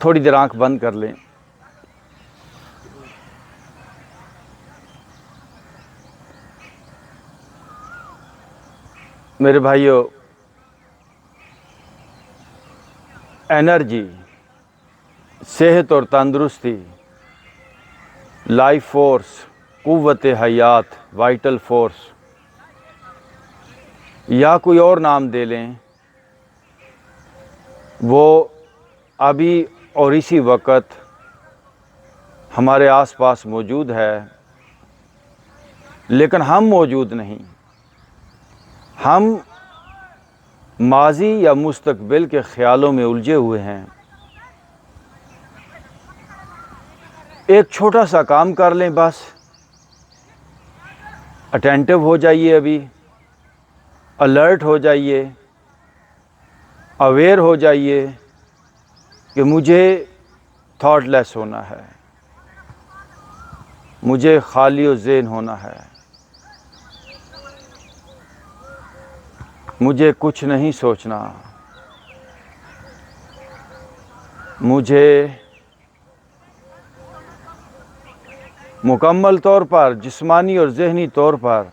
تھوڑی دیر آنکھ بند کر لیں. میرے بھائیو، انرجی، صحت اور تندرستی، لائف فورس، قوت حیات، وائٹل فورس، یا کوئی اور نام دے لیں، وہ ابھی اور اسی وقت ہمارے آس پاس موجود ہے، لیکن ہم موجود نہیں. ہم ماضی یا مستقبل کے خیالوں میں الجھے ہوئے ہیں. ایک چھوٹا سا کام کر لیں، بس اٹینٹو ہو جائیے، ابھی الرٹ ہو جائیے، اویئر ہو جائیے کہ مجھے تھاٹ لیس ہونا ہے، مجھے خالی و ذہن ہونا ہے، مجھے کچھ نہیں سوچنا، مجھے مکمل طور پر جسمانی اور ذہنی طور پر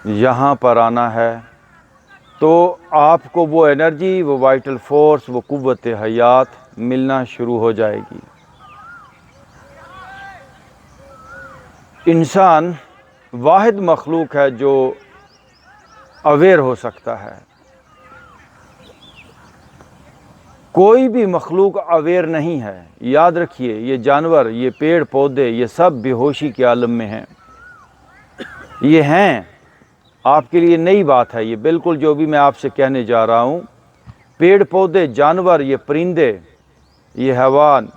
یہاں پر آنا ہے. تو آپ کو وہ انرجی، وہ وائٹل فورس، وہ قوت حیات ملنا شروع ہو جائے گی. انسان واحد مخلوق ہے جو اویئر ہو سکتا ہے. کوئی بھی مخلوق اویئر نہیں ہے. یاد رکھیے، یہ جانور، یہ پیڑ پودے، یہ سب بے ہوشی کے عالم میں ہیں. یہ ہیں، آپ کے لیے نئی بات ہے یہ، بالکل جو بھی میں آپ سے کہنے جا رہا ہوں. پیڑ پودے، جانور، یہ پرندے، یہ حیوان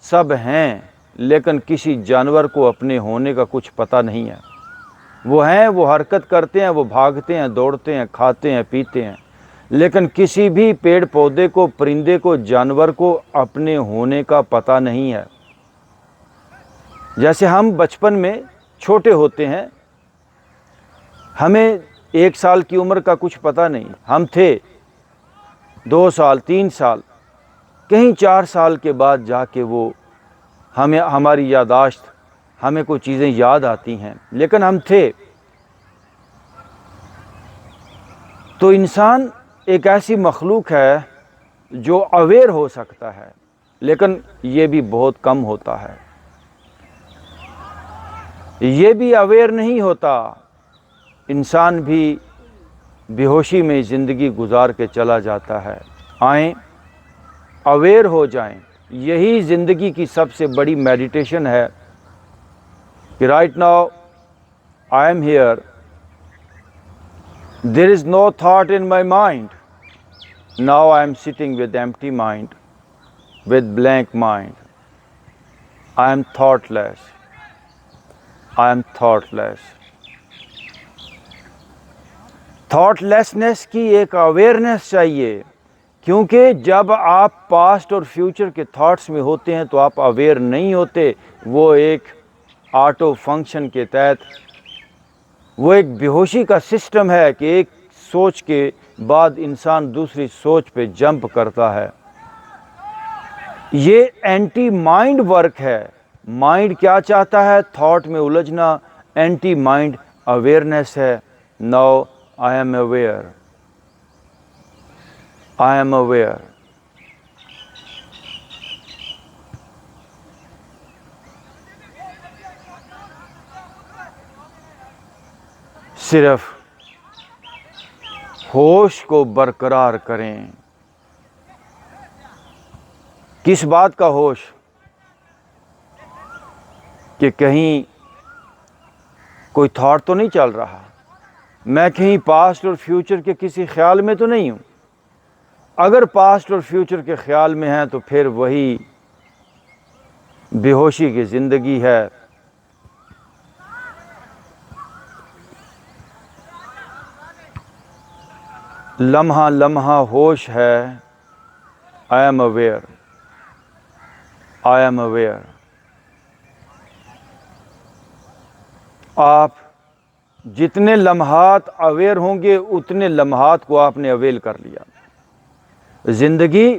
سب ہیں، لیکن کسی جانور کو اپنے ہونے کا کچھ پتہ نہیں ہے. وہ ہیں، وہ حرکت کرتے ہیں، وہ بھاگتے ہیں، دوڑتے ہیں، کھاتے ہیں، پیتے ہیں، لیکن کسی بھی پیڑ پودے کو، پرندے کو، جانور کو اپنے ہونے کا پتہ نہیں ہے. جیسے ہم بچپن میں چھوٹے ہوتے ہیں، ہمیں 1 سال کی عمر کا کچھ پتہ نہیں. ہم تھے 2 سال، 3 سال، کہیں 4 سال کے بعد جا کے وہ ہماری یادداشت، ہمیں کوئی چیزیں یاد آتی ہیں، لیکن ہم تھے. تو انسان ایک ایسی مخلوق ہے جو اویئر ہو سکتا ہے، لیکن یہ بھی بہت کم ہوتا ہے. یہ بھی اویئر نہیں ہوتا. انسان بھی بے ہوشی میں زندگی گزار کے چلا جاتا ہے. آئیں، اویئر ہو جائیں. یہی زندگی کی سب سے بڑی میڈیٹیشن ہے کہ right now I am here. There is no thought in my mind. Now I am sitting with empty mind, with blank mind. I am thoughtless. I am thoughtless. Thoughtlessness کی ایک اویئرنیس چاہیے، کیونکہ جب آپ past اور future کے thoughts میں ہوتے ہیں تو آپ اویئر نہیں ہوتے. وہ ایک آٹو فنکشن کے تحت، وہ ایک بے ہوشی کا سسٹم ہے کہ ایک سوچ کے بعد انسان دوسری سوچ پہ جمپ کرتا ہے. یہ اینٹی مائنڈ ورک ہے. مائنڈ کیا چاہتا ہے؟ تھاٹ میں الجھنا. اینٹی مائنڈ اویئرنیس ہے. Now I am aware. I am aware. صرف ہوش کو برقرار کریں. کس بات کا ہوش؟ کہ کہیں کوئی تھاٹ تو نہیں چل رہا، میں کہیں پاسٹ اور فیوچر کے کسی خیال میں تو نہیں ہوں. اگر پاسٹ اور فیوچر کے خیال میں ہیں تو پھر وہی بے ہوشی کی زندگی ہے. لمحہ لمحہ ہوش ہے. I am aware. I am aware. آپ جتنے لمحات اویئر ہوں گے اتنے لمحات کو آپ نے اویل کر لیا. زندگی